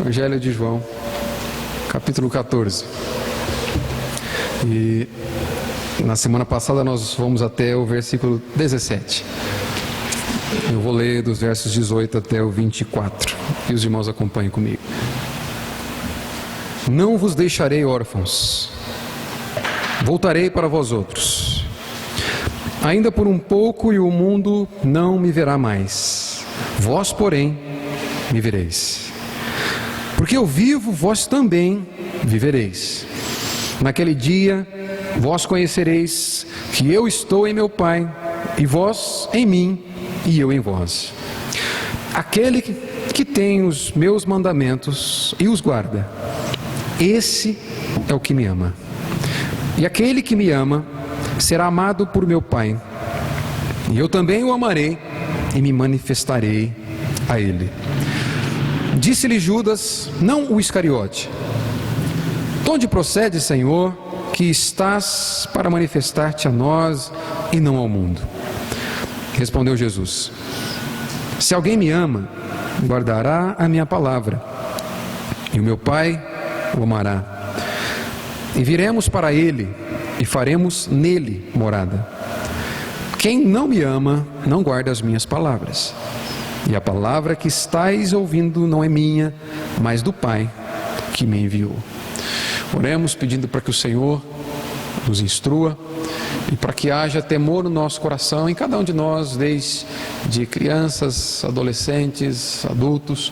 Evangelho de João, capítulo 14. E na semana passada nós fomos até o versículo 17. Eu vou ler dos versos 18 até o 24. E os irmãos acompanhem comigo. Não vos deixarei órfãos, voltarei para vós outros. Ainda por um pouco e o mundo não me verá mais. Vós, porém, me vereis. Porque eu vivo, vós também vivereis. Naquele dia, vós conhecereis que eu estou em meu Pai, e vós em mim, e eu em vós. Aquele que tem os meus mandamentos e os guarda, esse é o que me ama. E aquele que me ama será amado por meu Pai, e eu também o amarei e me manifestarei a ele. Disse-lhe Judas, não o Iscariote: de onde procede, Senhor, que estás para manifestar-te a nós e não ao mundo? Respondeu Jesus: se alguém me ama, guardará a minha palavra, e o meu Pai o amará. E viremos para ele e faremos nele morada. Quem não me ama, não guarda as minhas palavras. E a palavra que estáis ouvindo não é minha, mas do Pai que me enviou. Oremos pedindo para que o Senhor nos instrua e para que haja temor no nosso coração, em cada um de nós, desde crianças, adolescentes, adultos,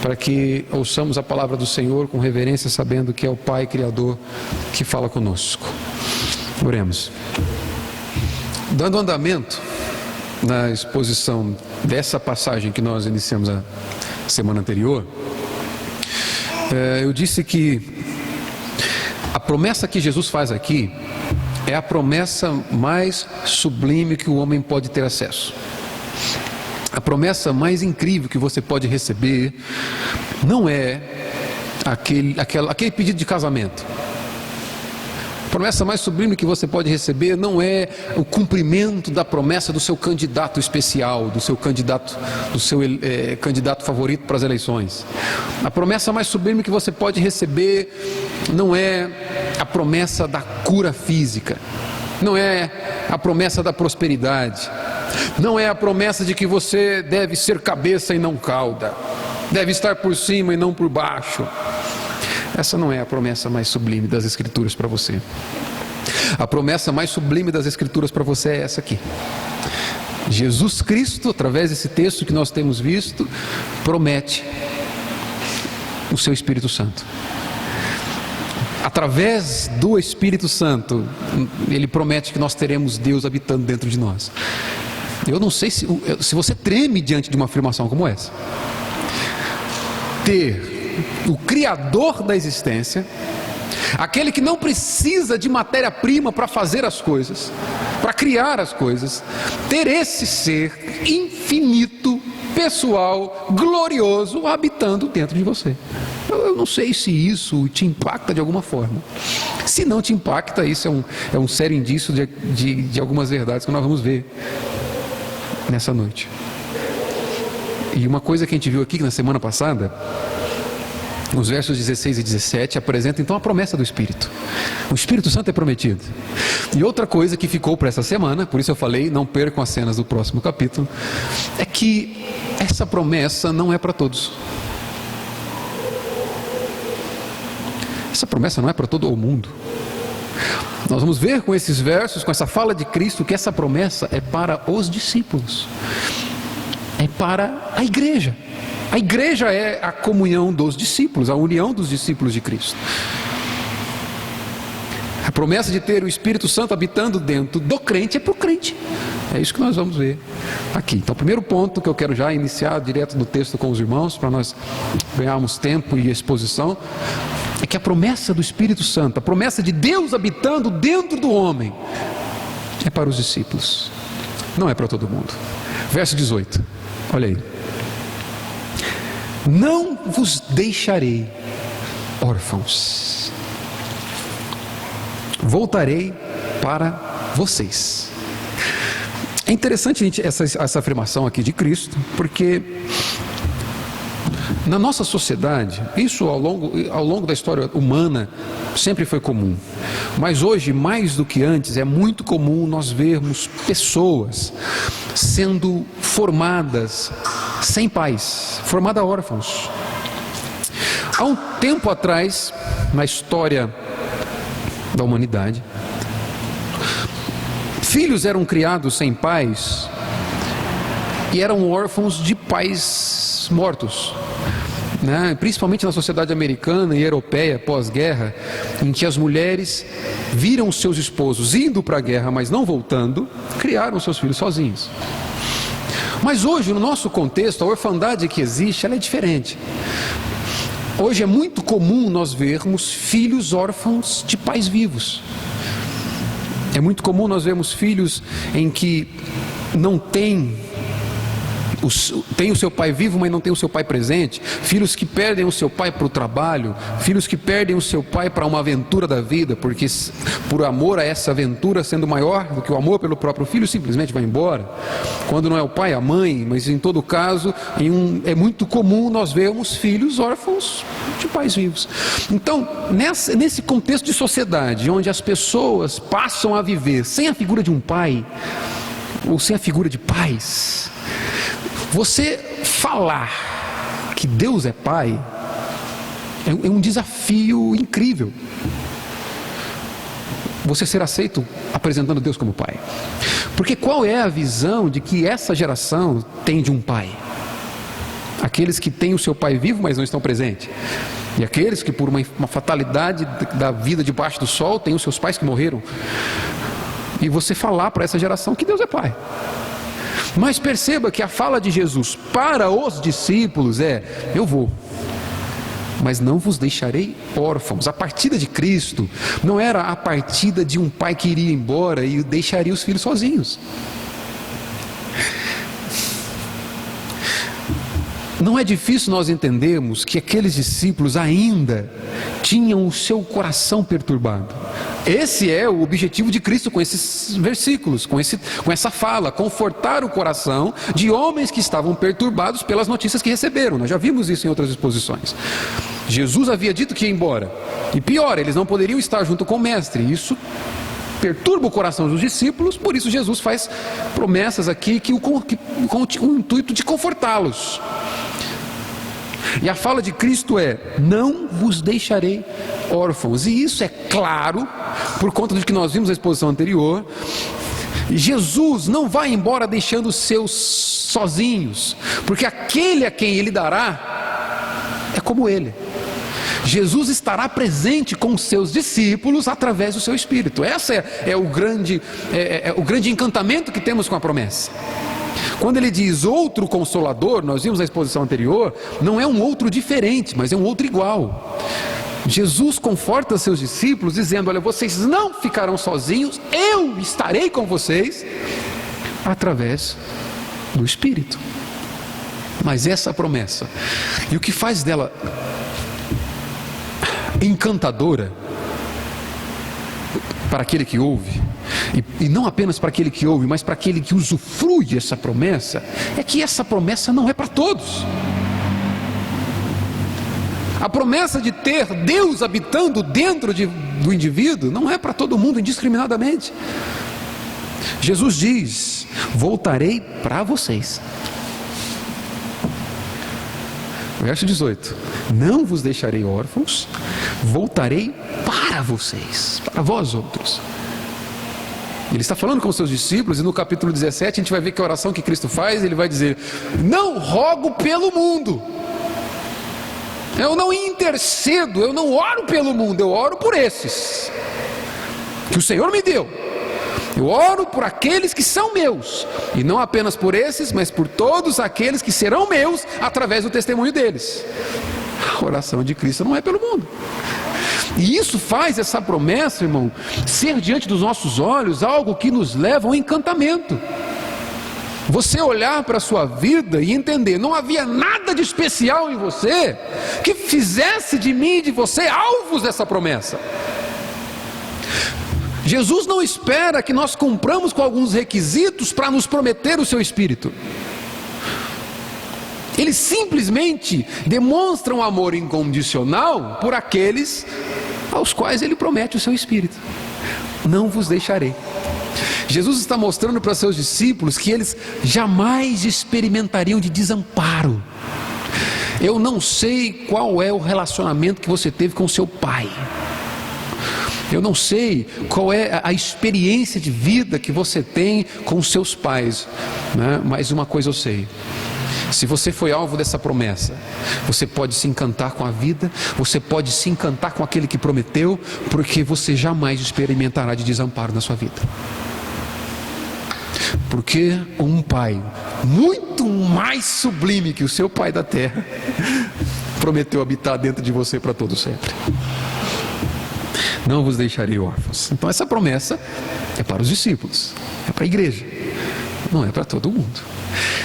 para que ouçamos a palavra do Senhor com reverência, sabendo que é o Pai Criador que fala conosco. Oremos. Dando andamento na exposição dessa passagem que nós iniciamos a semana anterior, eu disse que a promessa que Jesus faz aqui é a promessa mais sublime que o homem pode ter acesso. A promessa mais incrível que você pode receber não é aquele pedido de casamento. A promessa mais sublime que você pode receber não é o cumprimento da promessa do seu candidato especial, do seu candidato favorito para as eleições. A promessa mais sublime que você pode receber não é a promessa da cura física, não é a promessa da prosperidade, não é a promessa de que você deve ser cabeça e não cauda, deve estar por cima e não por baixo. Essa não é a promessa mais sublime das Escrituras para você. A promessa mais sublime das Escrituras para você é essa aqui. Jesus Cristo, através desse texto que nós temos visto, promete o seu Espírito Santo. Através do Espírito Santo, Ele promete que nós teremos Deus habitando dentro de nós. Eu não sei se você treme diante de uma afirmação como essa. Ter o Criador da existência, aquele que não precisa de matéria-prima para fazer as coisas, para criar as coisas, ter esse ser infinito, pessoal, glorioso, habitando dentro de você. Eu não sei se isso te impacta de alguma forma. Se não te impacta, isso é um sério indício de algumas verdades que nós vamos ver nessa noite. E uma coisa que a gente viu aqui na semana passada, nos versos 16 e 17, apresenta então a promessa do Espírito. O Espírito Santo é prometido. E outra coisa que ficou para essa semana, por isso eu falei, não percam as cenas do próximo capítulo, é que essa promessa não é para todos. Essa promessa não é para todo o mundo. Nós vamos ver com esses versos, com essa fala de Cristo, que essa promessa é para os discípulos. É para a igreja. A igreja é a comunhão dos discípulos, a união dos discípulos de Cristo. A promessa de ter o Espírito Santo habitando dentro do crente é para o crente. É isso que nós vamos ver aqui. Então, o primeiro ponto que eu quero já iniciar direto no texto com os irmãos, para nós ganharmos tempo e exposição, é que a promessa do Espírito Santo, a promessa de Deus habitando dentro do homem, é para os discípulos, não é para todo mundo. Verso 18, olha aí. Não vos deixarei órfãos, voltarei para vocês. É interessante, gente, essa afirmação aqui de Cristo, porque Na nossa sociedade, isso ao longo da história humana sempre foi comum. Mas hoje, mais do que antes, é muito comum nós vermos pessoas sendo formadas sem pais, formadas órfãos. Há um tempo atrás, na história da humanidade, filhos eram criados sem pais e eram órfãos de pais mortos, né? Principalmente na sociedade americana e europeia pós-guerra, em que as mulheres viram seus esposos indo para a guerra, mas não voltando, criaram seus filhos sozinhos. Mas hoje, no nosso contexto, a orfandade que existe, ela é diferente. Hoje é muito comum nós vermos filhos órfãos de pais vivos. É muito comum nós vermos filhos em que não tem o seu pai vivo, mas não tem o seu pai presente. Filhos que perdem o seu pai para o trabalho. Filhos que perdem o seu pai para uma aventura da vida, porque por amor a essa aventura, sendo maior do que o amor pelo próprio filho, simplesmente vai embora. Quando não é o pai, a mãe, mas em todo caso, é muito comum nós vermos filhos órfãos de pais vivos. Então, nesse contexto de sociedade, onde as pessoas passam a viver sem a figura de um pai, ou sem a figura de pais, você falar que Deus é Pai é um desafio incrível. Você ser aceito apresentando Deus como Pai. Porque qual é a visão de que essa geração tem de um pai? Aqueles que têm o seu pai vivo, mas não estão presentes. E aqueles que por uma fatalidade da vida debaixo do sol têm os seus pais que morreram. E você falar para essa geração que Deus é Pai. Mas perceba que a fala de Jesus para os discípulos é: eu vou, mas não vos deixarei órfãos. A partida de Cristo não era a partida de um pai que iria embora e deixaria os filhos sozinhos. Não é difícil nós entendermos que aqueles discípulos ainda tinham o seu coração perturbado. Esse é o objetivo de Cristo com esses versículos, com essa fala: confortar o coração de homens que estavam perturbados pelas notícias que receberam. Nós já vimos isso em outras exposições. Jesus havia dito que ia embora, e pior, eles não poderiam estar junto com o mestre. Isso perturba o coração dos discípulos. Por isso Jesus faz promessas aqui com o intuito de confortá-los. E a fala de Cristo é: não vos deixarei órfãos. E isso é claro, por conta do que nós vimos na exposição anterior. Jesus não vai embora deixando os seus sozinhos, porque aquele a quem ele dará é como ele. Jesus estará presente com os seus discípulos através do seu Espírito. Esse é o grande encantamento que temos com a promessa. Quando ele diz outro consolador, nós vimos na exposição anterior, não é um outro diferente, mas é um outro igual. Jesus conforta seus discípulos dizendo: olha, vocês não ficarão sozinhos, eu estarei com vocês através do Espírito. Mas essa promessa, e o que faz dela encantadora para aquele que ouve, e não apenas para aquele que ouve, mas para aquele que usufrui essa promessa, é que essa promessa não é para todos. A promessa de ter Deus habitando dentro do indivíduo não é para todo mundo indiscriminadamente. Jesus diz: voltarei para vocês. Verso 18: não vos deixarei órfãos, voltarei para vocês, para vós outros. Ele está falando com os seus discípulos, e no capítulo 17 a gente vai ver que a oração que Cristo faz, ele vai dizer: não rogo pelo mundo, eu não intercedo, eu não oro pelo mundo, eu oro por esses que o Senhor me deu. Eu oro por aqueles que são meus, e não apenas por esses, mas por todos aqueles que serão meus através do testemunho deles. A oração de Cristo não é pelo mundo. E isso faz essa promessa, irmão, ser diante dos nossos olhos algo que nos leva ao encantamento. Você olhar para a sua vida e entender: não havia nada de especial em você que fizesse de mim e de você alvos dessa promessa. Jesus não espera que nós cumpramos com alguns requisitos para nos prometer o seu Espírito. Eles simplesmente demonstram amor incondicional por aqueles aos quais Ele promete o seu Espírito. Não vos deixarei. Jesus está mostrando para seus discípulos que eles jamais experimentariam de desamparo. Eu não sei qual é o relacionamento que você teve com seu pai. Eu não sei qual é a experiência de vida que você tem com seus pais, né? Mas uma coisa eu sei: se você foi alvo dessa promessa, você pode se encantar com a vida, você pode se encantar com aquele que prometeu, porque você jamais experimentará de desamparo na sua vida. Porque um pai muito mais sublime que o seu pai da terra prometeu habitar dentro de você para todo sempre. Não vos deixarei órfãos. Então essa promessa é para os discípulos, é para a igreja, não é para todo mundo.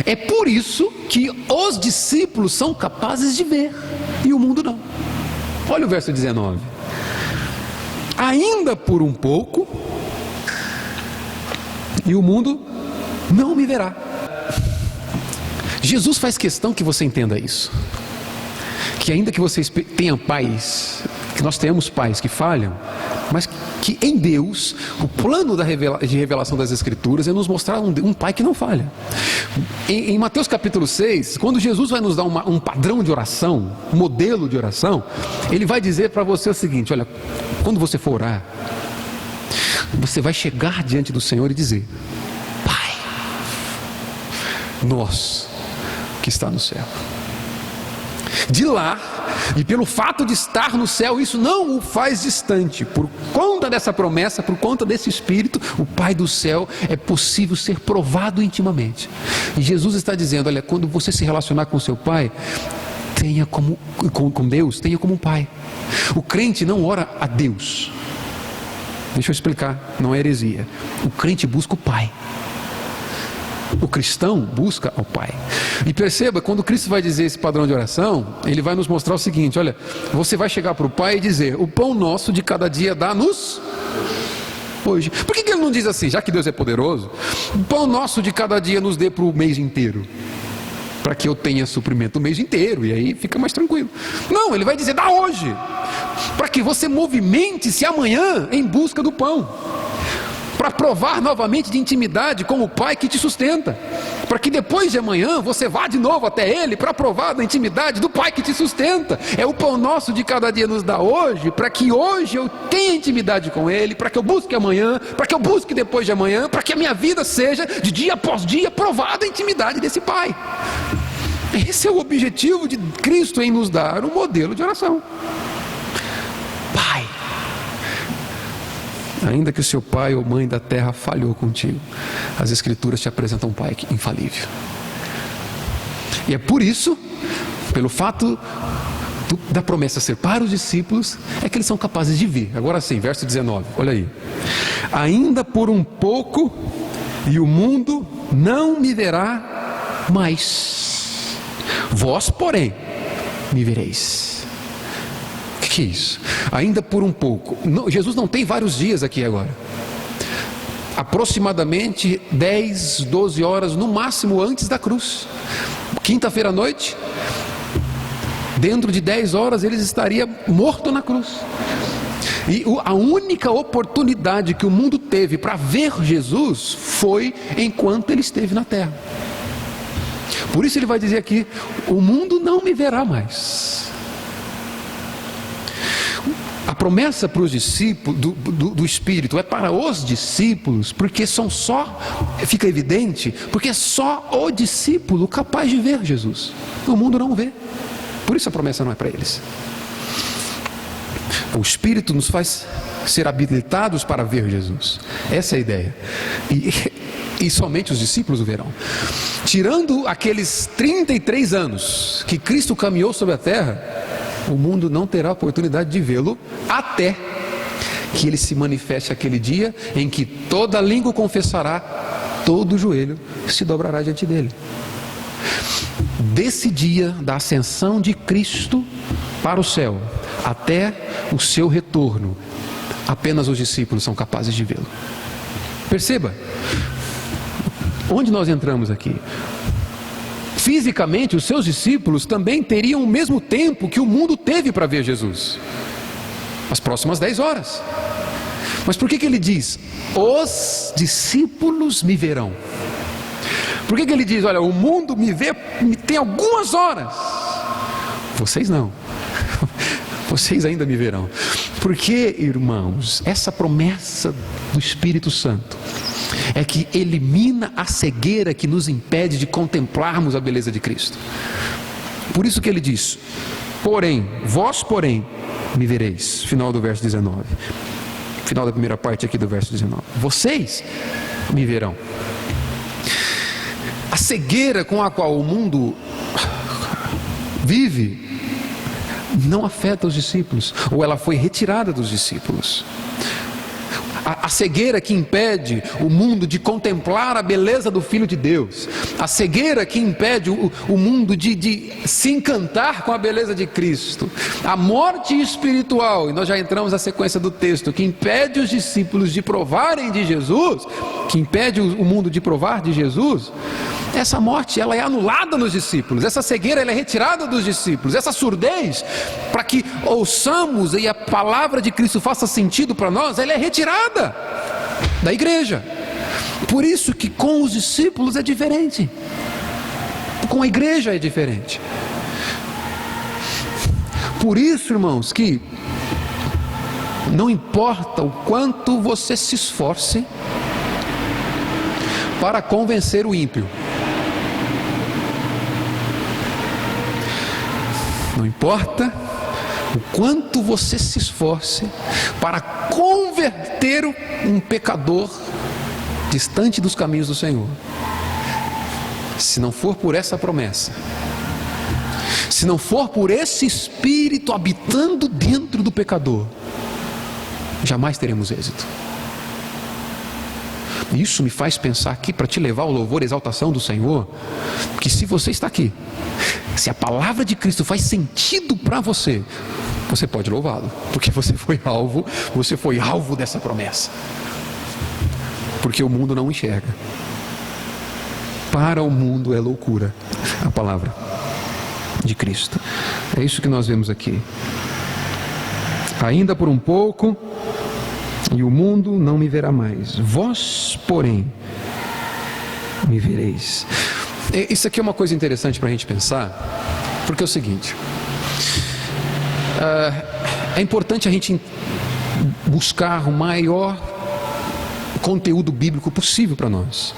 É por isso que os discípulos são capazes de ver e o mundo não. Olha o verso 19: ainda por um pouco e o mundo não me verá. Jesus faz questão que você entenda isso, que ainda que você tenha pais, que nós tenhamos pais que falham, mas que em Deus, o plano de revelação das Escrituras é nos mostrar um pai que não falha. Em Mateus capítulo 6, quando Jesus vai nos dar um padrão de oração, um modelo de oração, Ele vai dizer para você o seguinte: olha, quando você for orar, você vai chegar diante do Senhor e dizer: Pai nosso que está no céu. De lá, e pelo fato de estar no céu, isso não o faz distante. Por conta dessa promessa, por conta desse Espírito, o Pai do céu é possível ser provado intimamente. E Jesus está dizendo: olha, quando você se relacionar com seu Pai, tenha com Deus, tenha como um Pai. O crente não ora a Deus. Deixa eu explicar, não é heresia. O crente busca o Pai. O cristão busca ao Pai. E perceba, quando Cristo vai dizer esse padrão de oração, Ele vai nos mostrar o seguinte: olha, você vai chegar para o Pai e dizer: o pão nosso de cada dia dá-nos hoje. Por que Ele não diz assim, já que Deus é poderoso, o pão nosso de cada dia nos dê para o mês inteiro, para que eu tenha suprimento o mês inteiro, e aí fica mais tranquilo? Não, Ele vai dizer: dá hoje, para que você movimente-se amanhã em busca do pão, para provar novamente de intimidade com o Pai que te sustenta, para que depois de amanhã você vá de novo até Ele para provar da intimidade do Pai que te sustenta. É o pão nosso de cada dia nos dá hoje, para que hoje eu tenha intimidade com Ele, para que eu busque amanhã, para que eu busque depois de amanhã, para que a minha vida seja de dia após dia provada a intimidade desse Pai. Esse é o objetivo de Cristo em nos dar um modelo de oração. Pai, ainda que o seu pai ou mãe da terra falhou contigo, as Escrituras te apresentam um Pai infalível. E é por isso, pelo fato da promessa ser para os discípulos, é que eles são capazes de vir. Agora sim, verso 19, olha aí: ainda por um pouco e o mundo não me verá mais, vós porém me vereis. O que é isso? Ainda por um pouco. Não, Jesus não tem vários dias aqui agora. Aproximadamente 10, 12 horas no máximo antes da cruz. Quinta-feira à noite, dentro de 10 horas ele estaria morto na cruz. E a única oportunidade que o mundo teve para ver Jesus foi enquanto ele esteve na terra. Por isso ele vai dizer aqui: o mundo não me verá mais. A promessa para os discípulos do Espírito é para os discípulos, porque fica evidente, porque é só o discípulo capaz de ver Jesus. O mundo não vê. Por isso a promessa não é para eles. O Espírito nos faz ser habilitados para ver Jesus. Essa é a ideia. E somente os discípulos o verão. Tirando aqueles 33 anos que Cristo caminhou sobre a terra, o mundo não terá oportunidade de vê-lo até que ele se manifeste aquele dia em que toda língua confessará, todo joelho se dobrará diante dele. Desse dia da ascensão de Cristo para o céu até o seu retorno, apenas os discípulos são capazes de vê-lo. Perceba onde nós entramos aqui. fisicamente os seus discípulos também teriam o mesmo tempo que o mundo teve para ver Jesus, as próximas 10 horas. Mas por que ele diz, os discípulos me verão? Por que ele diz, olha, o mundo me vê, tem algumas horas, vocês não, vocês ainda me verão? Porque, irmãos, essa promessa do Espírito Santo é que elimina a cegueira que nos impede de contemplarmos a beleza de Cristo. Por isso que ele diz, porém, vós porém me vereis, final do verso 19, final da primeira parte aqui do verso 19, vocês me verão. A cegueira com a qual o mundo vive não afeta os discípulos, ou ela foi retirada dos discípulos. A cegueira que impede o mundo de contemplar a beleza do Filho de Deus, a cegueira que impede o mundo de se encantar com a beleza de Cristo, a morte espiritual, e nós já entramos na sequência do texto, que impede os discípulos de provarem de Jesus, que impede o mundo de provar de Jesus, essa morte ela é anulada nos discípulos, essa cegueira ela é retirada dos discípulos, essa surdez, para que ouçamos e a palavra de Cristo faça sentido para nós, ela é retirada da igreja. Por isso que com os discípulos é diferente, com a igreja é diferente. Por isso, irmãos, que não importa o quanto você se esforce para convencer o ímpio, não importa o quanto você se esforce para converter um pecador distante dos caminhos do Senhor, se não for por essa promessa, se não for por esse Espírito habitando dentro do pecador, jamais teremos êxito. Isso me faz pensar aqui, para te levar ao louvor e exaltação do Senhor, que se você está aqui, se a palavra de Cristo faz sentido para você, você pode louvá-lo, porque você foi alvo dessa promessa. Porque o mundo não enxerga. Para o mundo é loucura a palavra de Cristo. É isso que nós vemos aqui. Ainda por um pouco, e o mundo não me verá mais. Vós, porém, me vereis. Isso aqui é uma coisa interessante para a gente pensar, porque é o seguinte, é importante a gente buscar o maior conteúdo bíblico possível para nós,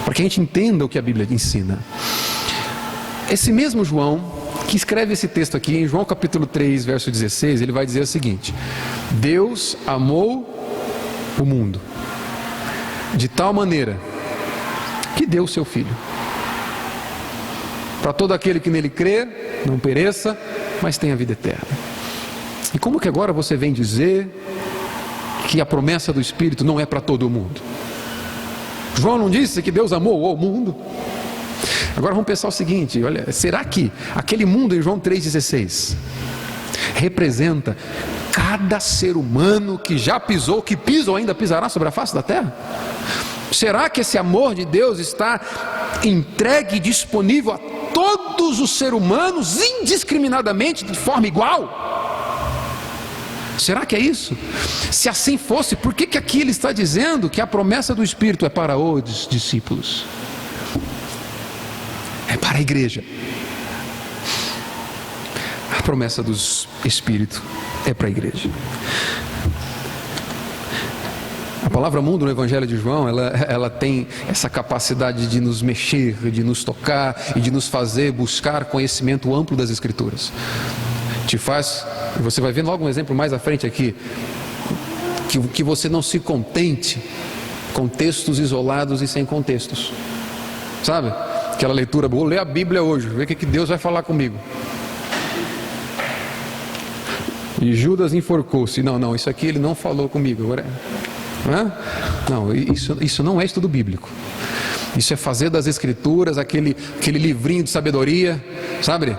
para que a gente entenda o que a Bíblia ensina. Esse mesmo João, que escreve esse texto aqui, em João capítulo 3, verso 16, ele vai dizer o seguinte: Deus amou o mundo de tal maneira que deu o seu Filho, para todo aquele que nele crê, não pereça, mas tenha vida eterna. E como que agora você vem dizer que a promessa do Espírito não é para todo mundo? João não disse que Deus amou o mundo? Agora vamos pensar o seguinte, olha, será que aquele mundo em João 3,16 representa cada ser humano que já pisou, que pisa ou ainda pisará sobre a face da terra? Será que esse amor de Deus está entregue e disponível a todos os seres humanos indiscriminadamente, de forma igual? Será que é isso? Se assim fosse, por que aqui ele está dizendo que a promessa do Espírito é para os discípulos? É para a igreja. A promessa do Espírito é para a igreja. A palavra mundo no Evangelho de João, ela tem essa capacidade de nos mexer, de nos tocar e de nos fazer buscar conhecimento amplo das Escrituras. Te faz, você vai ver logo um exemplo mais à frente aqui, que você não se contente com textos isolados e sem contextos, sabe? Aquela leitura, vou ler a Bíblia hoje, ver o que Deus vai falar comigo. E Judas enforcou-se. Não, isso aqui ele não falou comigo. Agora, não, isso não é estudo bíblico. Isso é fazer das Escrituras aquele livrinho de sabedoria, sabe?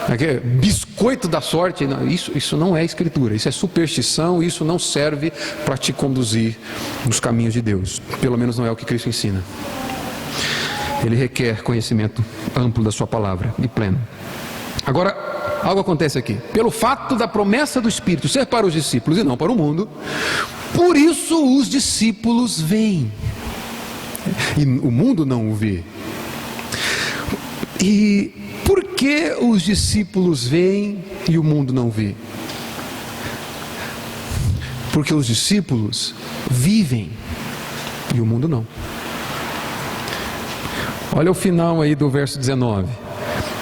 Aquele biscoito da sorte. Não, isso não é Escritura, isso é superstição. Isso não serve para te conduzir nos caminhos de Deus. Pelo menos não é o que Cristo ensina. ele requer conhecimento amplo da sua palavra e pleno. Agora, algo acontece aqui. Pelo fato da promessa do Espírito ser para os discípulos e não para o mundo, por isso os discípulos veem, e o mundo não o vê. E por que os discípulos veem e o mundo não vê? Porque os discípulos vivem e o mundo não. Olha o final aí do verso 19.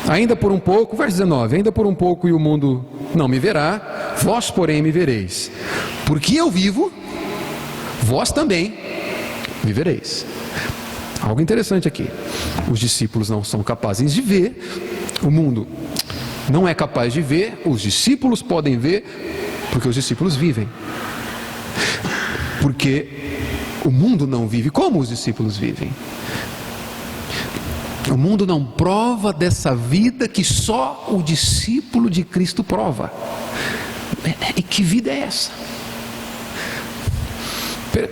Ainda por um pouco, verso 19, ainda por um pouco e o mundo não me verá, vós porém me vereis. Porque eu vivo, vós também me vereis. Algo interessante aqui. Os discípulos não são capazes de ver, o mundo não é capaz de ver, os discípulos podem ver, porque os discípulos vivem. Porque o mundo não vive como os discípulos vivem. O mundo não prova dessa vida que só o discípulo de Cristo prova. E que vida é essa?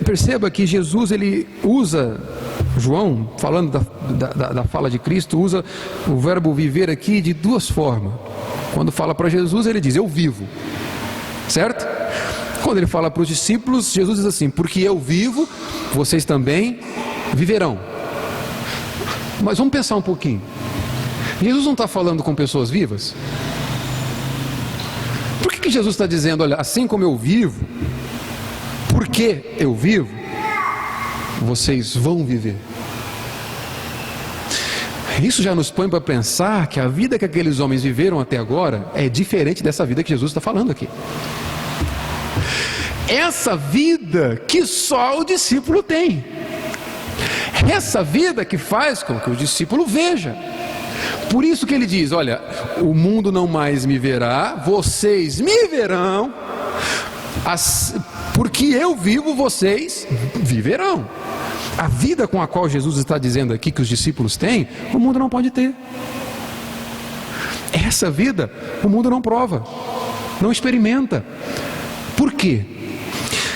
Perceba que Jesus, ele usa, João, falando da fala de Cristo, usa o verbo viver aqui de duas formas. Quando fala para Jesus, ele diz, eu vivo. Certo? Quando ele fala para os discípulos, Jesus diz assim, porque eu vivo, vocês também viverão. Mas vamos pensar um pouquinho. Jesus não está falando com pessoas vivas? Por que Jesus está dizendo, olha, assim como eu vivo, porque eu vivo, vocês vão viver? Isso já nos põe para pensar que a vida que aqueles homens viveram até agora é diferente dessa vida que Jesus está falando aqui. Essa vida que só o discípulo tem. Essa vida que faz com que o discípulo veja. Por isso que ele diz, olha, o mundo não mais me verá, vocês me verão, porque eu vivo, vocês viverão. A vida com a qual Jesus está dizendo aqui que os discípulos têm, o mundo não pode ter. Essa vida o mundo não prova, não experimenta. Por quê?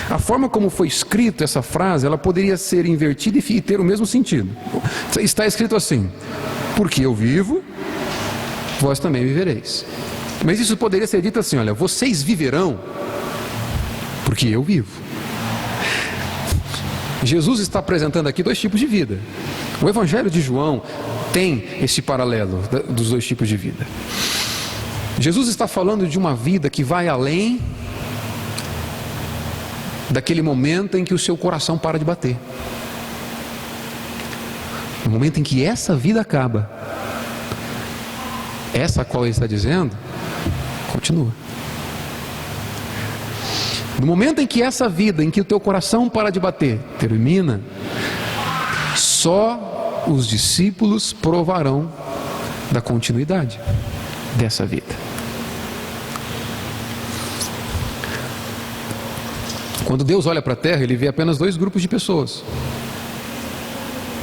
A forma como foi escrita essa frase, ela poderia ser invertida e ter o mesmo sentido. Está escrito assim, porque eu vivo, vós também vivereis. Mas isso poderia ser dito assim, olha, vocês viverão, porque eu vivo. Jesus está apresentando aqui dois tipos de vida. O Evangelho de João tem esse paralelo dos dois tipos de vida. Jesus está falando de uma vida que vai além daquele momento em que o seu coração para de bater. No momento em que essa vida acaba, essa a qual ele está dizendo, continua. No momento em que essa vida, em que o teu coração para de bater, termina, só os discípulos provarão da continuidade dessa vida. Quando Deus olha para a terra, ele vê apenas dois grupos de pessoas: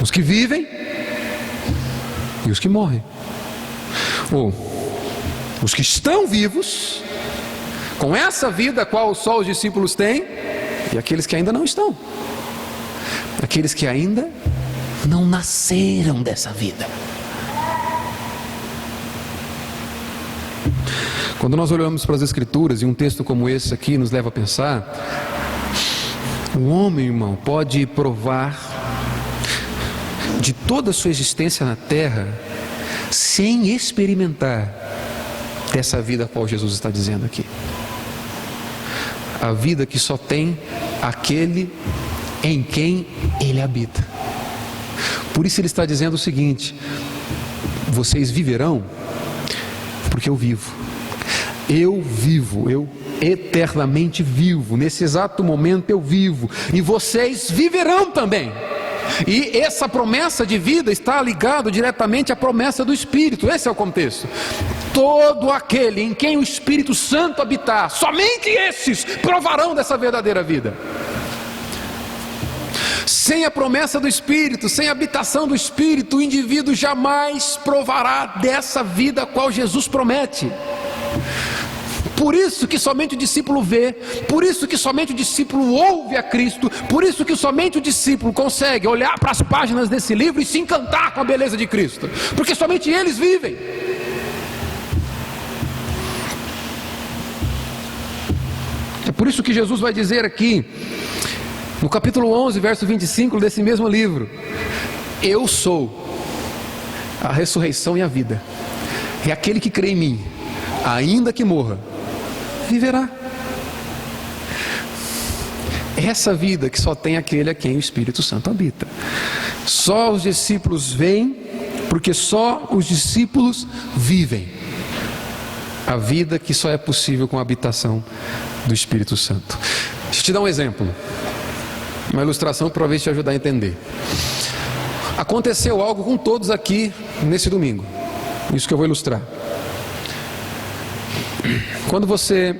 os que vivem e os que morrem. Ou os que estão vivos, com essa vida a qual só os discípulos têm, e aqueles que ainda não estão, aqueles que ainda não nasceram dessa vida. Quando nós olhamos para as Escrituras, e um texto como esse aqui nos leva a pensar, o homem, irmão, pode provar de toda a sua existência na terra sem experimentar dessa vida a qual Jesus está dizendo aqui. A vida que só tem aquele em quem ele habita. Por isso ele está dizendo o seguinte: vocês viverão porque eu vivo. Eu vivo, eu eternamente vivo, nesse exato momento eu vivo, e vocês viverão também. E essa promessa de vida está ligada diretamente à promessa do Espírito. Esse é o contexto. Todo aquele em quem o Espírito Santo habitar, somente esses provarão dessa verdadeira vida. Sem a promessa do Espírito, sem a habitação do Espírito, o indivíduo jamais provará dessa vida a qual Jesus promete. Por isso que somente o discípulo vê, por isso que somente o discípulo ouve a Cristo, por isso que somente o discípulo consegue olhar para as páginas desse livro e se encantar com a beleza de Cristo, porque somente eles vivem. É por isso que Jesus vai dizer aqui, no capítulo 11, verso 25 desse mesmo livro: eu sou a ressurreição e a vida, e aquele que crê em mim, ainda que morra, viverá. Essa vida que só tem aquele a quem o Espírito Santo habita. Só os discípulos veem, porque só os discípulos vivem a vida que só é possível com a habitação do Espírito Santo. Deixa eu te dar um exemplo, uma ilustração para talvez te ajudar a entender. Aconteceu algo com todos aqui nesse domingo, isso que eu vou ilustrar. Quando você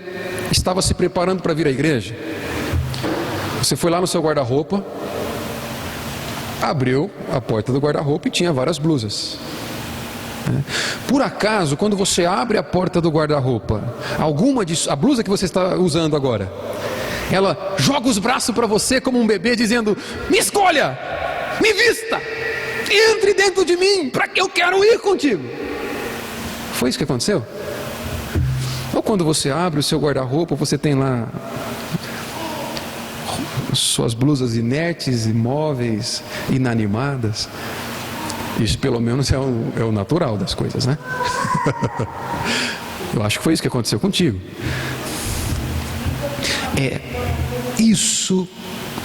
estava se preparando para vir à igreja, você foi lá no seu guarda-roupa, abriu a porta do guarda-roupa e tinha várias blusas. Por acaso, quando você abre a porta do guarda-roupa, a blusa que você está usando agora, ela joga os braços para você como um bebê, dizendo: me escolha, me vista, entre dentro de mim, para que eu quero ir contigo. Foi isso que aconteceu? Ou quando você abre o seu guarda-roupa, você tem lá suas blusas inertes, imóveis, inanimadas. Isso pelo menos é o natural das coisas, né? Eu acho que foi isso que aconteceu contigo. É isso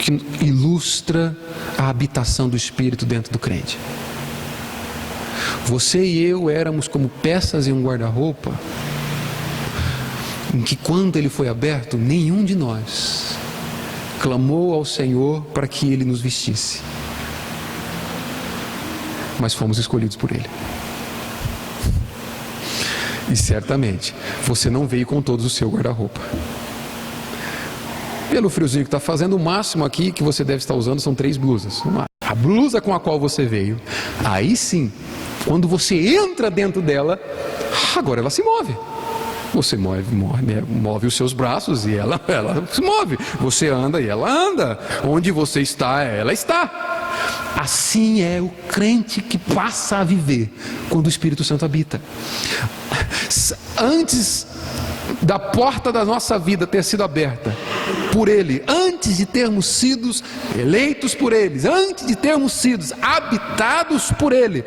que ilustra a habitação do Espírito dentro do crente. Você e eu éramos como peças em um guarda-roupa, em que quando ele foi aberto, nenhum de nós clamou ao Senhor para que Ele nos vestisse, mas fomos escolhidos por Ele. E certamente você não veio com todos o seu guarda-roupa. Pelo friozinho que está fazendo, o máximo aqui que você deve estar usando são 3 blusas. A blusa com a qual você veio, aí sim, quando você entra dentro dela, agora ela se move. Você move os seus braços e ela se move. Você anda e ela anda. Onde você está, ela está. Assim é o crente que passa a viver quando o Espírito Santo habita. Antes da porta da nossa vida ter sido aberta por Ele, antes de termos sido eleitos por Ele, antes de termos sido habitados por Ele,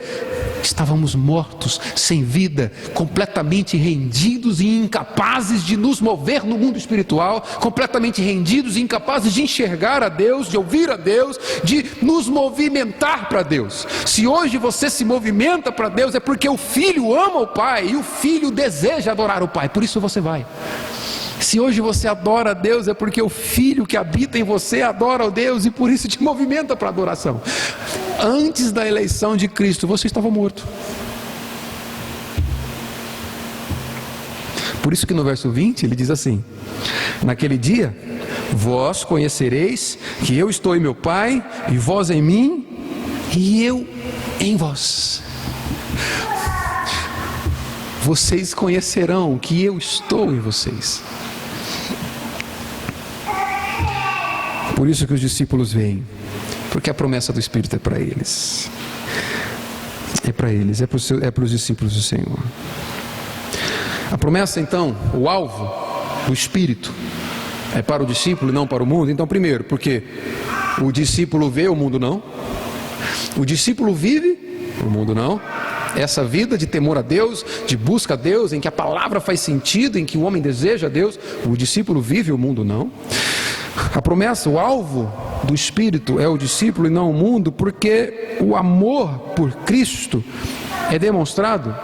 estávamos mortos, sem vida, completamente rendidos e incapazes de nos mover no mundo espiritual, completamente rendidos e incapazes de enxergar a Deus, de ouvir a Deus, de nos movimentar para Deus. Se hoje você se movimenta para Deus, é porque o Filho ama o Pai e o Filho deseja adorar o Pai, por isso você vai. Se hoje você adora a Deus, é porque o Filho que habita em você adora a Deus e por isso te movimenta para a adoração. Antes da eleição de Cristo, você estava morto. Por isso que no verso 20 ele diz assim: naquele dia, vós conhecereis que eu estou em meu Pai, e vós em mim, e eu em vós. Vocês conhecerão que eu estou em vocês. Por isso que os discípulos veem, porque a promessa do Espírito é para eles. É para eles, é para os discípulos do Senhor. A promessa então, o alvo do Espírito é para o discípulo e não para o mundo. Então primeiro, porque o discípulo vê, o mundo não. O discípulo vive, o mundo não. Essa vida de temor a Deus, de busca a Deus, em que a palavra faz sentido, em que o homem deseja a Deus, o discípulo vive, o mundo não. A promessa, o alvo do Espírito é o discípulo e não o mundo, porque o amor por Cristo é demonstrado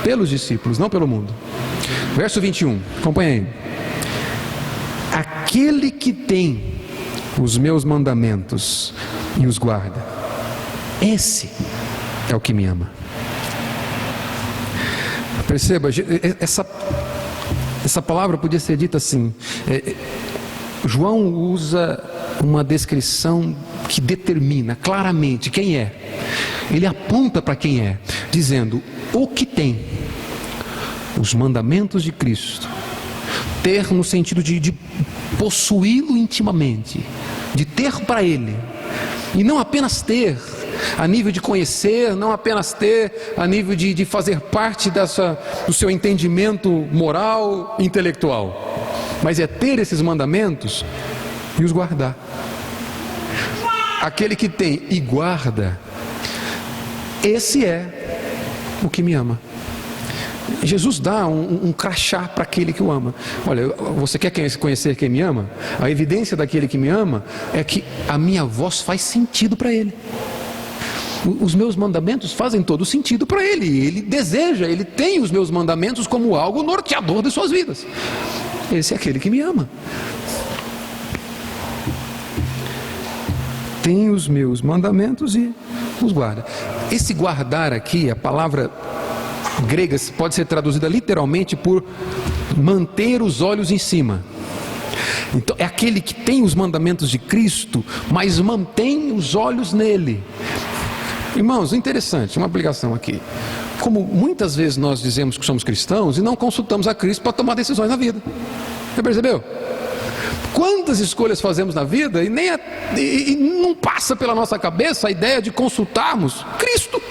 pelos discípulos, não pelo mundo. Verso 21, acompanha aí. Aquele que tem os meus mandamentos e os guarda, esse é o que me ama. Perceba, essa palavra podia ser dita assim. João usa uma descrição que determina claramente quem é. Ele aponta para quem é, dizendo: o que tem os mandamentos de Cristo, Ter no sentido de possuí-lo intimamente, de ter para Ele, e não apenas ter a nível de conhecer, não apenas ter a nível de fazer parte do seu entendimento moral, intelectual, mas é ter esses mandamentos e os guardar. Aquele que tem e guarda, esse é o que me ama. Jesus dá um crachá para aquele que o ama. Olha, você quer conhecer quem me ama? A evidência daquele que me ama é que a minha voz faz sentido para ele. Os meus mandamentos fazem todo sentido para ele. Ele deseja, ele tem os meus mandamentos como algo norteador de suas vidas. Esse é aquele que me ama. Tem os meus mandamentos e os guarda. Esse guardar aqui, a palavra grega pode ser traduzida literalmente por manter os olhos em cima. Então é aquele que tem os mandamentos de Cristo, mas mantém os olhos nele. Irmãos, interessante, uma aplicação aqui. Como muitas vezes nós dizemos que somos cristãos e não consultamos a Cristo para tomar decisões na vida. Você percebeu? Quantas escolhas fazemos na vida e não passa pela nossa cabeça a ideia de consultarmos Cristo?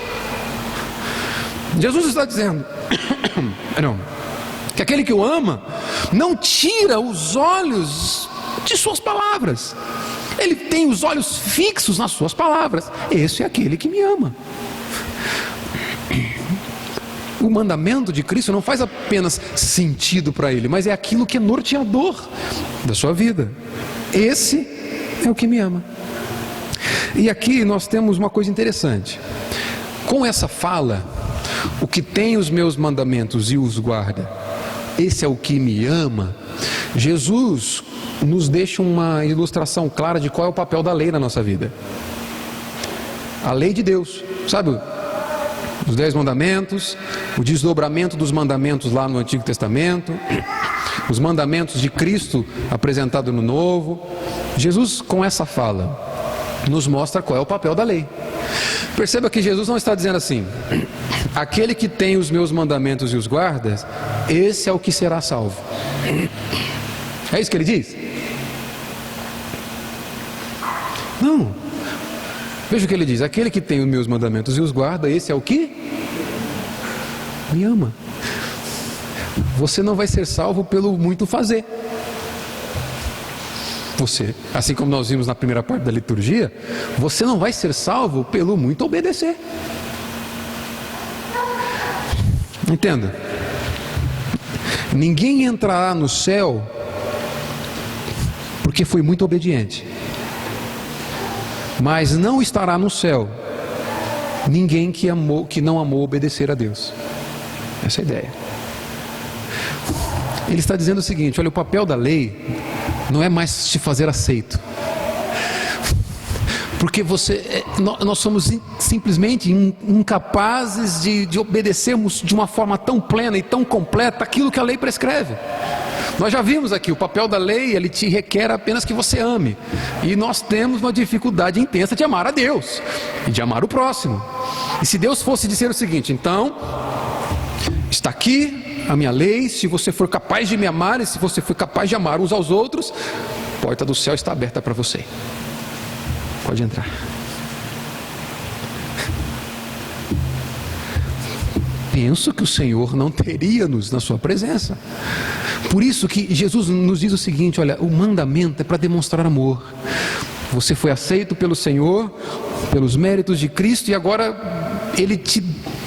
Jesus está dizendo que aquele que o ama não tira os olhos de suas palavras. Ele tem os olhos fixos nas suas palavras. Esse é aquele que me ama. O mandamento de Cristo não faz apenas sentido para ele, mas é aquilo que é norteador da sua vida. Esse é o que me ama. E aqui nós temos uma coisa interessante. Com essa fala, o que tem os meus mandamentos e os guarda, esse é o que me ama. Jesus nos deixa uma ilustração clara de qual é o papel da lei na nossa vida. A lei de Deus, sabe? Os 10 mandamentos, o desdobramento dos mandamentos lá no Antigo Testamento, os mandamentos de Cristo apresentado no Novo. Jesus, com essa fala, nos mostra qual é o papel da lei. Perceba que Jesus não está dizendo assim: aquele que tem os meus mandamentos e os guarda, esse é o que será salvo. É isso que ele diz? Não. Veja o que ele diz: aquele que tem os meus mandamentos e os guarda, esse é o que me ama. Você não vai ser salvo pelo muito fazer. Você, assim como nós vimos na primeira parte da liturgia, você não vai ser salvo pelo muito obedecer. Entenda, ninguém entrará no céu porque foi muito obediente, mas não estará no céu ninguém que não amou obedecer a Deus. Essa é a ideia. Ele está dizendo o seguinte: olha, o papel da lei não é mais te fazer aceito, porque nós somos simplesmente incapazes de obedecermos de uma forma tão plena e tão completa aquilo que a lei prescreve. Nós já vimos aqui, o papel da lei, ele te requer apenas que você ame, e nós temos uma dificuldade intensa de amar a Deus e de amar o próximo. E se Deus fosse dizer o seguinte: então, está aqui a minha lei, se você for capaz de me amar e se você for capaz de amar uns aos outros, a porta do céu está aberta para você, pode entrar. Penso que o Senhor não teria-nos na sua presença. Por isso que Jesus nos diz o seguinte: olha, o mandamento é para demonstrar amor. Você foi aceito pelo Senhor, pelos méritos de Cristo, e agora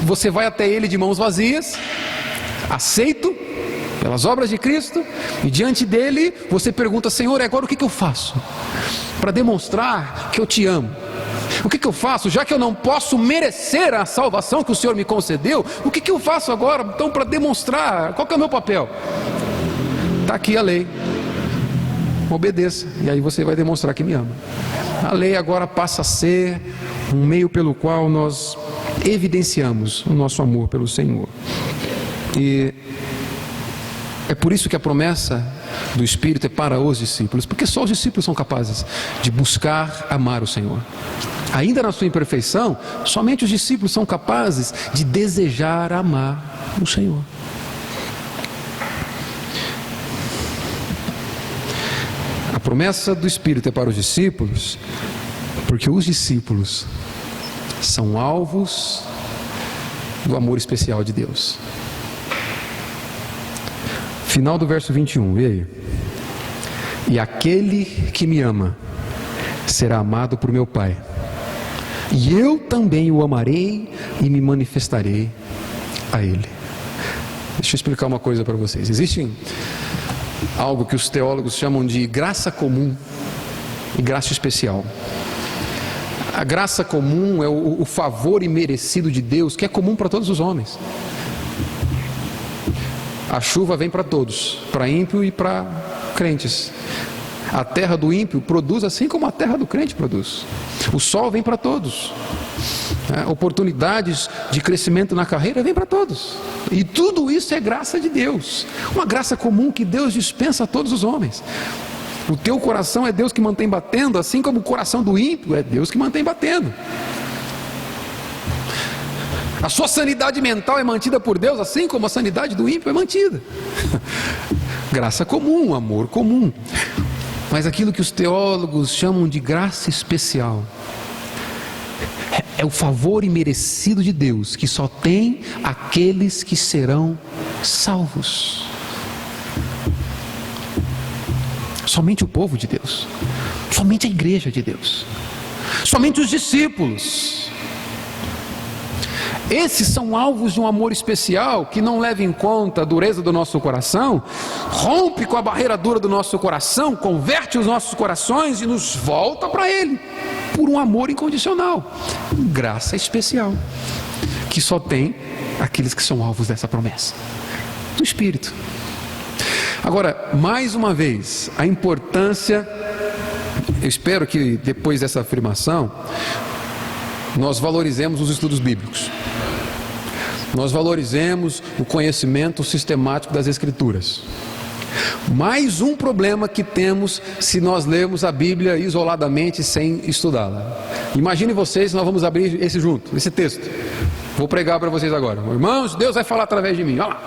você vai até Ele de mãos vazias, aceito pelas obras de Cristo, e diante dele você pergunta: Senhor, agora o que eu faço para demonstrar que eu te amo? O que eu faço, já que eu não posso merecer a salvação que o Senhor me concedeu? O que eu faço agora então para demonstrar? Qual que é o meu papel? Está aqui a lei, obedeça, e aí você vai demonstrar que me ama. A lei agora passa a ser um meio pelo qual nós evidenciamos o nosso amor pelo Senhor. E é por isso que a promessa do Espírito é para os discípulos, porque só os discípulos são capazes de buscar amar o Senhor. Ainda na sua imperfeição, somente os discípulos são capazes de desejar amar o Senhor. A promessa do Espírito é para os discípulos, porque os discípulos são alvos do amor especial de Deus. Final do verso 21, vê aí. E aquele que me ama será amado por meu Pai, e eu também o amarei e me manifestarei a ele. Deixa eu explicar uma coisa para vocês. Existe algo que os teólogos chamam de graça comum e graça especial. A graça comum é o favor imerecido de Deus, que é comum para todos os homens. A chuva vem para todos, para ímpio e para crentes. A terra do ímpio produz assim como a terra do crente produz. O sol vem para todos. Oportunidades de crescimento na carreira vem para todos. E tudo isso é graça de Deus. Uma graça comum que Deus dispensa a todos os homens. O teu coração é Deus que mantém batendo, assim como o coração do ímpio é Deus que mantém batendo. A sua sanidade mental é mantida por Deus, assim como a sanidade do ímpio é mantida. Graça comum, amor comum. Mas aquilo que os teólogos chamam de graça especial é o favor imerecido de Deus, que só tem aqueles que serão salvos. Somente o povo de Deus, somente a igreja de Deus, somente os discípulos. Esses são alvos de um amor especial que não leva em conta a dureza do nosso coração, rompe com a barreira dura do nosso coração, converte os nossos corações e nos volta para Ele, por um amor incondicional, graça especial, que só tem aqueles que são alvos dessa promessa, do Espírito. Agora, mais uma vez, a importância, eu espero que depois dessa afirmação, nós valorizemos os estudos bíblicos. Nós valorizemos o conhecimento sistemático das Escrituras. Mais um problema que temos se nós lermos a Bíblia isoladamente sem estudá-la. Imagine vocês, nós vamos abrir esse junto, esse texto. Vou pregar para vocês agora. Irmãos, Deus vai falar através de mim. Olha lá.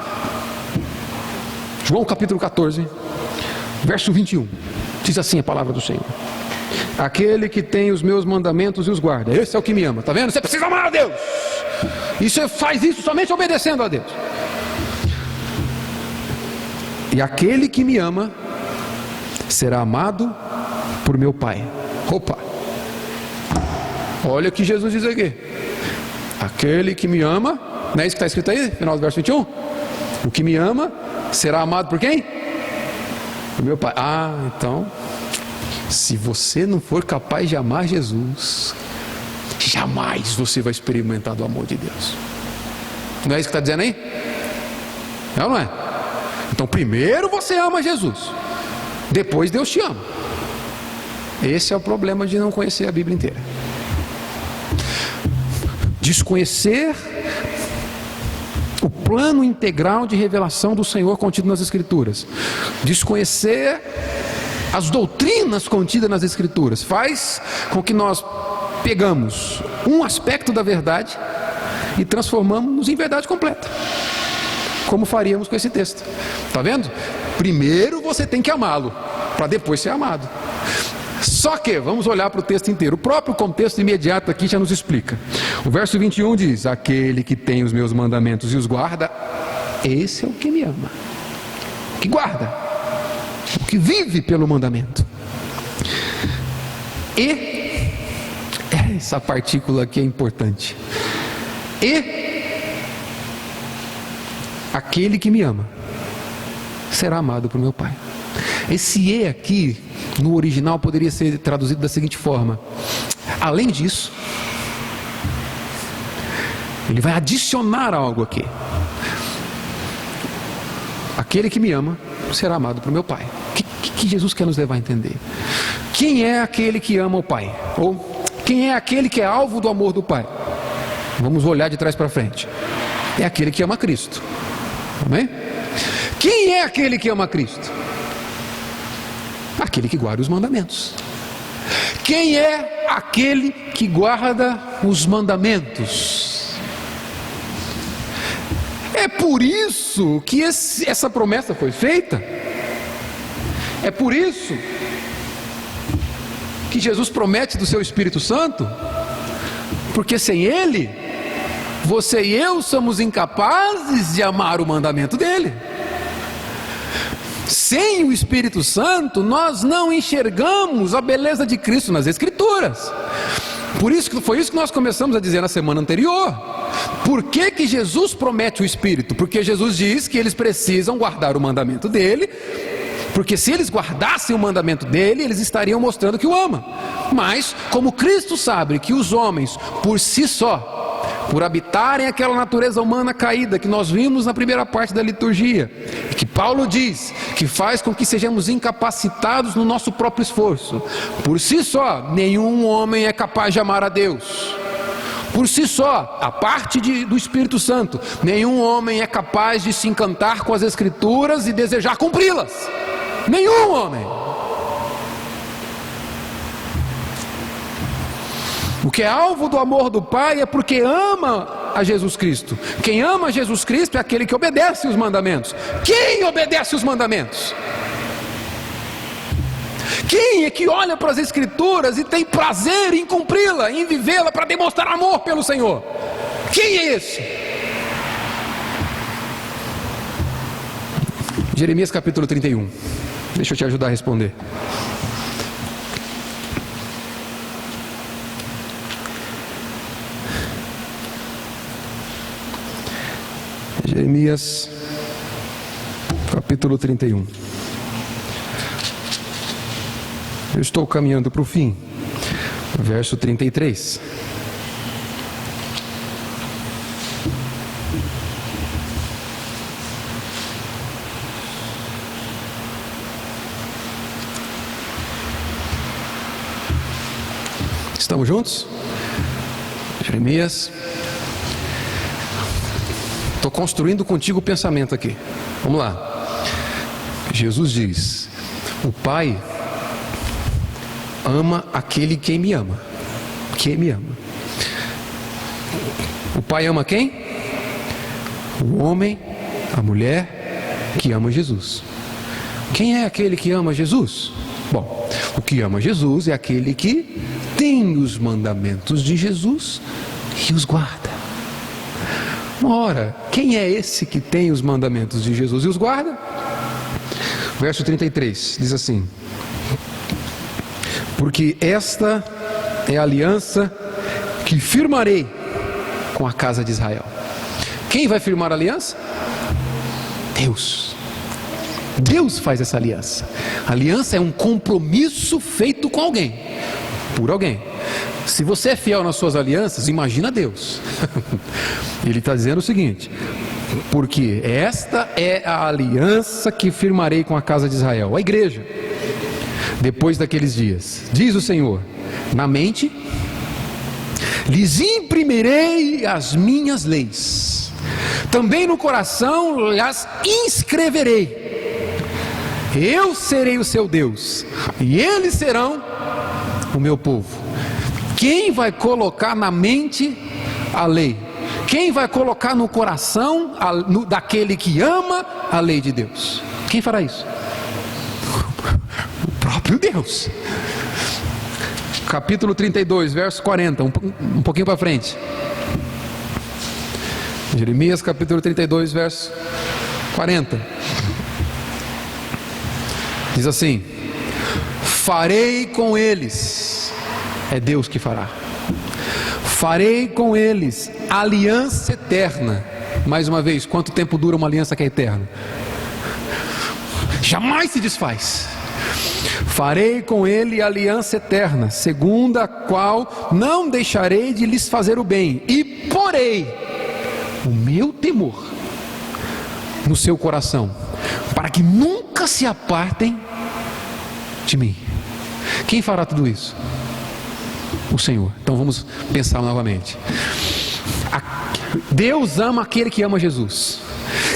João capítulo 14, verso 21. Diz assim a palavra do Senhor: aquele que tem os meus mandamentos e os guarda, esse é o que me ama. Está vendo? Você precisa amar a Deus. E você faz isso somente obedecendo a Deus. E aquele que me ama será amado por meu Pai. Opa! Olha o que Jesus diz aqui. Aquele que me ama, não é isso que está escrito aí, final do verso 21? O que me ama será amado por quem? Por meu Pai. Ah, então, se você não for capaz de amar Jesus, jamais você vai experimentar do amor de Deus. Não é isso que está dizendo aí? É ou não é? Então primeiro você ama Jesus, depois Deus te ama. Esse é o problema de não conhecer a Bíblia inteira. Desconhecer o plano integral de revelação do Senhor contido nas Escrituras, desconhecer as doutrinas contidas nas Escrituras, faz com que nós pegamos um aspecto da verdade e transformamos em verdade completa, como faríamos com esse texto. Está vendo? Primeiro você tem que amá-lo, para depois ser amado. Só que, vamos olhar para o texto inteiro. O próprio contexto imediato aqui já nos explica. O verso 21 diz: aquele que tem os meus mandamentos e os guarda, esse é o que me ama. O que guarda, o que vive pelo mandamento. E essa partícula aqui é importante. E aquele que me ama será amado por meu Pai. Esse "e" aqui no original poderia ser traduzido da seguinte forma: além disso, ele vai adicionar algo aqui. Aquele que me ama será amado por meu Pai. O que Jesus quer nos levar a entender? Quem é aquele que ama o Pai? Ou quem é aquele que é alvo do amor do Pai? Vamos olhar de trás para frente. É aquele que ama Cristo. Amém? Quem é aquele que ama Cristo? Aquele que guarda os mandamentos. Quem é aquele que guarda os mandamentos? É por isso que essa promessa foi feita. É por isso que Jesus promete do seu Espírito Santo? Porque sem Ele, você e eu somos incapazes de amar o mandamento dele. Sem o Espírito Santo, nós não enxergamos a beleza de Cristo nas Escrituras. Foi isso que nós começamos a dizer na semana anterior. Por que Jesus promete o Espírito? Porque Jesus diz que eles precisam guardar o mandamento dele, porque se eles guardassem o mandamento dele, eles estariam mostrando que o ama. Mas, como Cristo sabe que os homens, por si só, por habitarem aquela natureza humana caída que nós vimos na primeira parte da liturgia, e que Paulo diz que faz com que sejamos incapacitados no nosso próprio esforço, por si só, nenhum homem é capaz de amar a Deus. Por si só, a parte do Espírito Santo, nenhum homem é capaz de se encantar com as Escrituras e desejar cumpri-las. Nenhum homem. O que é alvo do amor do Pai é porque ama a Jesus Cristo. Quem ama a Jesus Cristo é aquele que obedece os mandamentos. Quem obedece os mandamentos? Quem é que olha para as Escrituras e tem prazer em cumpri-la, em vivê-la para demonstrar amor pelo Senhor? Quem é esse? Jeremias capítulo 31. Deixa eu te ajudar a responder. Jeremias capítulo 31. Eu estou caminhando para o fim. Verso 33. Estamos juntos? Jeremias. Estou construindo contigo o pensamento aqui. Vamos lá. Jesus diz: o Pai ama aquele que me ama. Quem me ama? O Pai ama quem? O homem, a mulher que ama Jesus. Quem é aquele que ama Jesus? Bom, o que ama Jesus é aquele que tem os mandamentos de Jesus e os guarda. Ora, quem é esse que tem os mandamentos de Jesus e os guarda? Verso 33 diz assim: porque esta é a aliança que firmarei com a casa de Israel. Quem vai firmar a aliança? Deus. Deus faz essa aliança. A aliança é um compromisso feito com alguém, por alguém. Se você é fiel nas suas alianças, imagina Deus. Ele está dizendo o seguinte: porque esta é a aliança que firmarei com a casa de Israel, a igreja, depois daqueles dias, diz o Senhor, na mente lhes imprimirei as minhas leis, também no coração as inscreverei. Eu serei o seu Deus e eles serão o meu povo. Quem vai colocar na mente a lei? Quem vai colocar no coração daquele que ama a lei de Deus? Quem fará isso? O próprio Deus. Capítulo 32, verso 40, um pouquinho para frente. Jeremias capítulo 32, verso 40. Diz assim: farei com eles, é Deus que fará, farei com eles aliança eterna. Mais uma vez, quanto tempo dura uma aliança que é eterna? Jamais se desfaz. Farei com ele aliança eterna, segundo a qual não deixarei de lhes fazer o bem, e porei o meu temor no seu coração, para que nunca se apartem de mim. Quem fará tudo isso? O Senhor. Então vamos pensar novamente. Deus ama aquele que ama Jesus.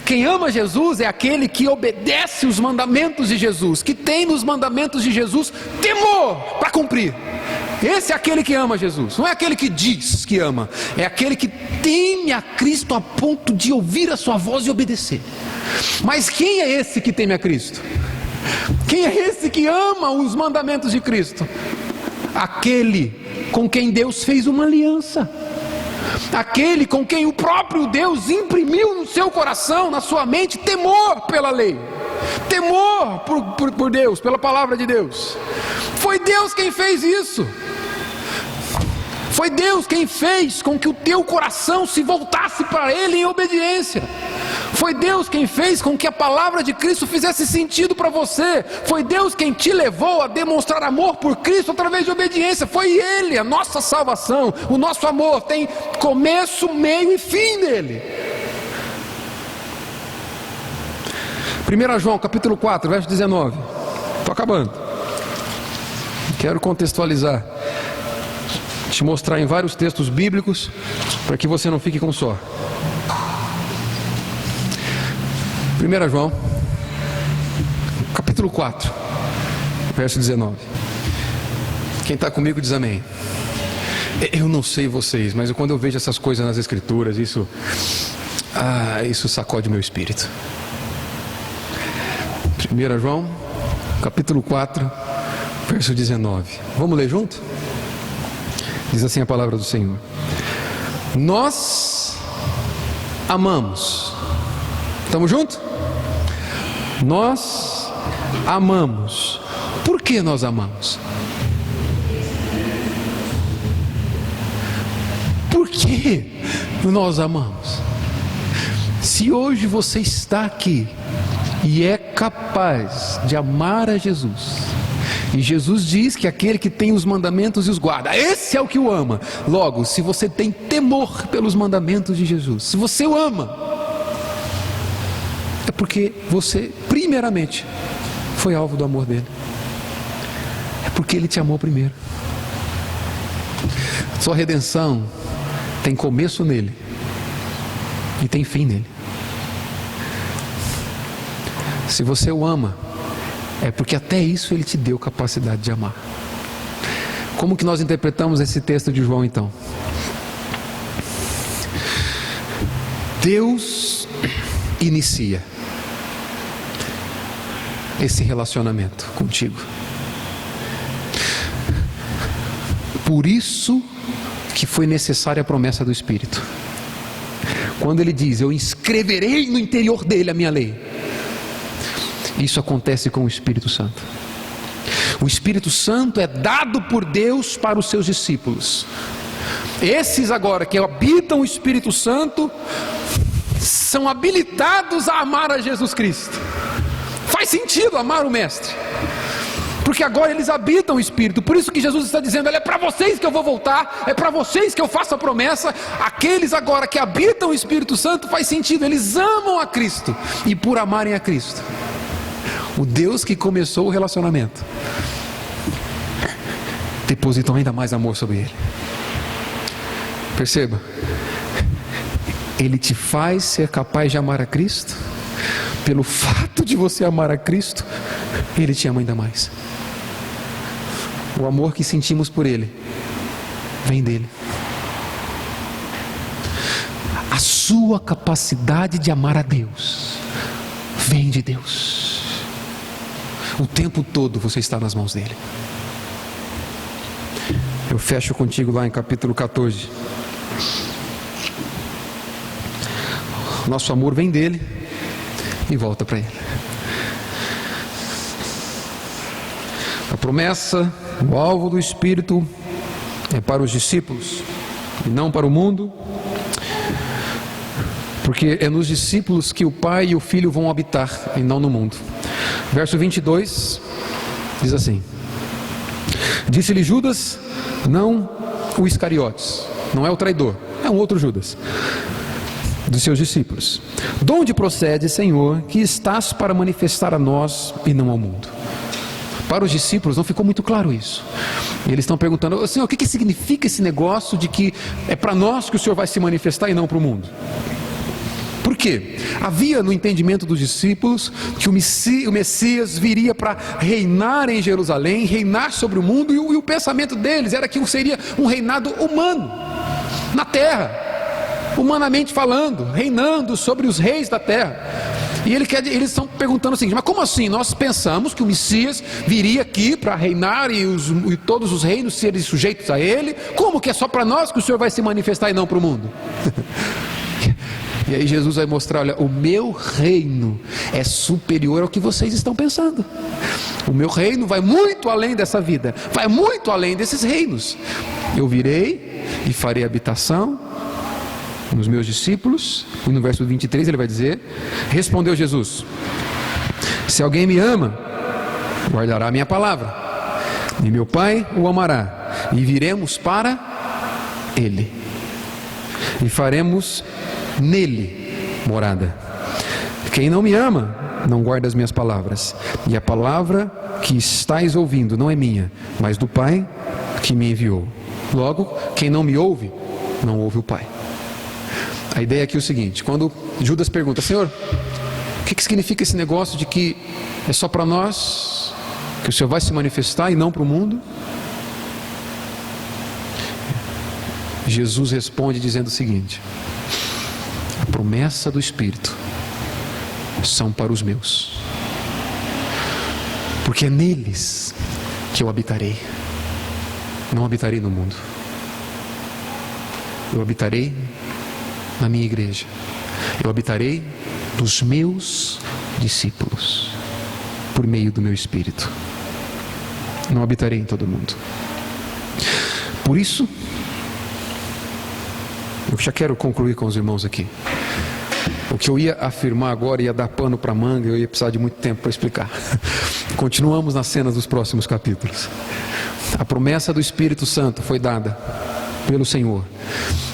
Quem ama Jesus é aquele que obedece os mandamentos de Jesus, que tem nos mandamentos de Jesus temor para cumprir. Esse é aquele que ama Jesus. Não é aquele que diz que ama, é aquele que teme a Cristo a ponto de ouvir a sua voz e obedecer. Mas quem é esse que teme a Cristo? Quem é esse que ama os mandamentos de Cristo? aquele com quem Deus fez uma aliança, aquele com quem o próprio Deus imprimiu no seu coração, na sua mente, temor pela lei, temor por Deus, pela palavra de Deus. Foi Deus quem fez isso. Foi Deus quem fez com que o teu coração se voltasse para Ele em obediência. Foi Deus quem fez com que a palavra de Cristo fizesse sentido para você. Foi Deus quem te levou a demonstrar amor por Cristo através de obediência. Foi Ele, a nossa salvação, o nosso amor tem começo, meio e fim nele. 1 João capítulo 4, verso 19. Estou acabando. Quero contextualizar, te mostrar em vários textos bíblicos, para que você não fique com só. 1 João, capítulo 4, verso 19. Quem está comigo diz amém. Eu não sei vocês, mas quando eu vejo essas coisas nas escrituras, isso sacode meu espírito. 1 João, capítulo 4, verso 19. Vamos ler junto? Diz assim a palavra do Senhor: nós amamos. Estamos juntos? Nós amamos. Por que nós amamos? Por que nós amamos? Se hoje você está aqui e é capaz de amar a Jesus, e Jesus diz que aquele que tem os mandamentos e os guarda, esse é o que o ama. Logo, se você tem temor pelos mandamentos de Jesus, se você o ama, é porque você, primeiramente, foi alvo do amor dele. É porque ele te amou primeiro. Sua redenção tem começo nele e tem fim nele. Se você o ama, é porque até isso ele te deu capacidade de amar. Como que nós interpretamos esse texto de João então? Deus inicia esse relacionamento contigo. Por isso que foi necessária a promessa do Espírito. Quando ele diz: eu inscreverei no interior dele a minha lei, isso acontece com o Espírito Santo. O Espírito Santo é dado por Deus para os seus discípulos. Esses agora que habitam o Espírito Santo são habilitados a amar a Jesus Cristo. Faz sentido amar o Mestre, porque agora eles habitam o Espírito. Por isso que Jesus está dizendo: é para vocês que eu vou voltar, é para vocês que eu faço a promessa. Aqueles agora que habitam o Espírito Santo, faz sentido, eles amam a Cristo, e por amarem a Cristo, o Deus que começou o relacionamento depositou ainda mais amor sobre ele. Perceba, ele te faz ser capaz de amar a Cristo. Pelo fato de você amar a Cristo, ele te ama ainda mais. O amor que sentimos por ele vem dele. A sua capacidade de amar a Deus vem de Deus. O tempo todo você está nas mãos dele. Eu fecho contigo lá em capítulo 14. Nosso amor vem dele e volta para ele. A promessa, o alvo do Espírito é para os discípulos e não para o mundo, porque é nos discípulos que o Pai e o Filho vão habitar e não no mundo. Verso 22 diz assim: disse-lhe Judas, não o Iscariotes, não é o traidor, é um outro Judas, dos seus discípulos: de onde procede, Senhor, que estás para manifestar a nós e não ao mundo? Para os discípulos não ficou muito claro isso. Eles estão perguntando: Senhor, o que significa esse negócio de que é para nós que o Senhor vai se manifestar e não para o mundo? Por quê? Havia no entendimento dos discípulos que o Messias viria para reinar em Jerusalém, reinar sobre o mundo, e o pensamento deles era que seria um reinado humano, na terra, humanamente falando, reinando sobre os reis da terra. E eles estão perguntando o seguinte: mas como assim? Nós pensamos que o Messias viria aqui para reinar e todos os reinos serem sujeitos a ele. Como que é só para nós que o Senhor vai se manifestar e não para o mundo? E aí Jesus vai mostrar: olha, o meu reino é superior ao que vocês estão pensando. O meu reino vai muito além dessa vida, vai muito além desses reinos. Eu virei e farei habitação nos meus discípulos. E no verso 23 ele vai dizer: respondeu Jesus: se alguém me ama, guardará a minha palavra, e meu Pai o amará, e viremos para ele, e faremos nele morada. Quem não me ama não guarda as minhas palavras, e a palavra que estáis ouvindo não é minha, mas do Pai que me enviou. Logo, quem não me ouve, não ouve o Pai. A ideia aqui é o seguinte: quando Judas pergunta: Senhor, o que significa esse negócio de que é só para nós que o Senhor vai se manifestar e não para o mundo? Jesus responde dizendo o seguinte: a promessa do Espírito são para os meus, porque é neles que eu habitarei. Não habitarei no mundo, eu habitarei na minha igreja, eu habitarei nos meus discípulos, por meio do meu Espírito. Não habitarei em todo mundo. Por isso, eu já quero concluir com os irmãos aqui. O que eu ia afirmar agora ia dar pano para manga, eu ia precisar de muito tempo para explicar. Continuamos nas cenas dos próximos capítulos. A promessa do Espírito Santo foi dada pelo Senhor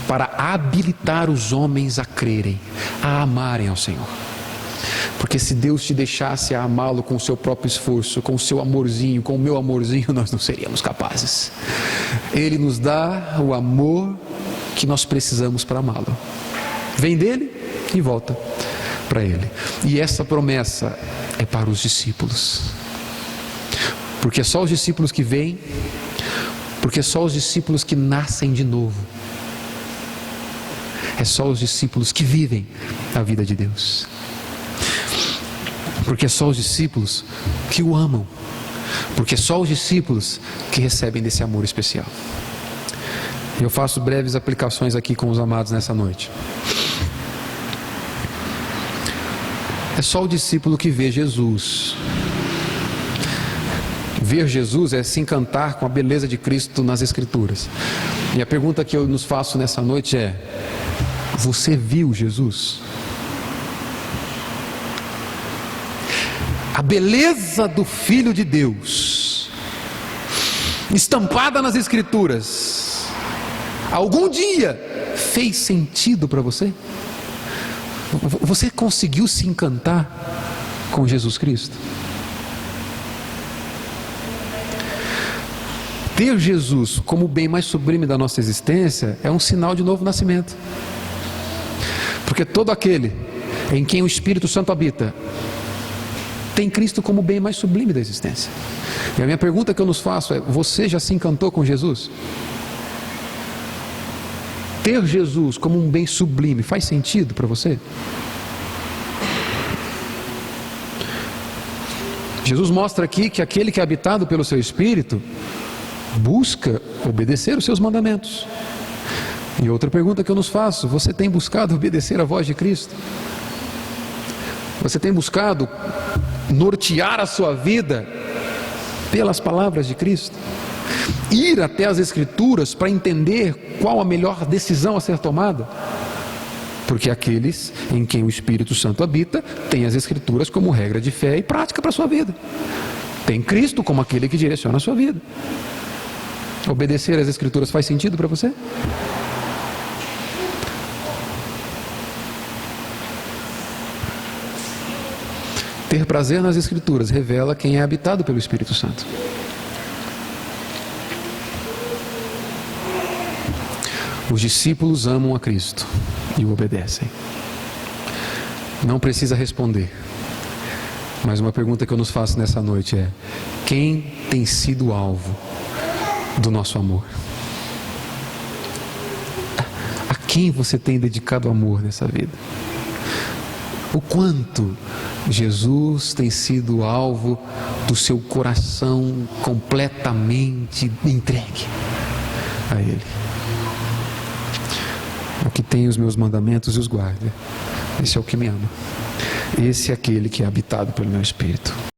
para habilitar os homens a crerem, a amarem ao Senhor. Porque se Deus te deixasse a amá-lo com o seu próprio esforço, com o seu amorzinho, com o meu amorzinho, nós não seríamos capazes. Ele nos dá o amor que nós precisamos para amá-lo. Vem dele e volta para ele. E essa promessa é para os discípulos, porque é só os discípulos que vêm, porque é só os discípulos que nascem de novo, é só os discípulos que vivem a vida de Deus, porque é só os discípulos que o amam, porque é só os discípulos que recebem desse amor especial. Eu faço breves aplicações aqui com os amados nessa noite. É só o discípulo que vê Jesus. Ver Jesus é se encantar com a beleza de Cristo nas Escrituras. E a pergunta que eu nos faço nessa noite é: você viu Jesus? A beleza do Filho de Deus, estampada nas Escrituras, algum dia fez sentido para você? Você conseguiu se encantar com Jesus Cristo? Ter Jesus como o bem mais sublime da nossa existência é um sinal de novo nascimento. Porque todo aquele em quem o Espírito Santo habita tem Cristo como o bem mais sublime da existência. E a minha pergunta que eu nos faço é: você já se encantou com Jesus? Ter Jesus como um bem sublime faz sentido para você? Jesus mostra aqui que aquele que é habitado pelo seu Espírito busca obedecer os seus mandamentos. E outra pergunta que eu nos faço: você tem buscado obedecer a voz de Cristo? Você tem buscado nortear a sua vida pelas palavras de Cristo? Ir até as Escrituras para entender qual a melhor decisão a ser tomada? Porque aqueles em quem o Espírito Santo habita têm as Escrituras como regra de fé e prática para a sua vida. Tem Cristo como aquele que direciona a sua vida. Obedecer às Escrituras faz sentido para você? Ter prazer nas Escrituras revela quem é habitado pelo Espírito Santo. Os discípulos amam a Cristo e o obedecem. Não precisa responder, mas uma pergunta que eu nos faço nessa noite é: quem tem sido alvo do nosso amor? A quem você tem dedicado amor nessa vida? o quanto Jesus tem sido alvo do seu coração completamente entregue a Ele. O que tem os meus mandamentos e os guarda, esse é o que me ama. Esse é aquele que é habitado pelo meu Espírito.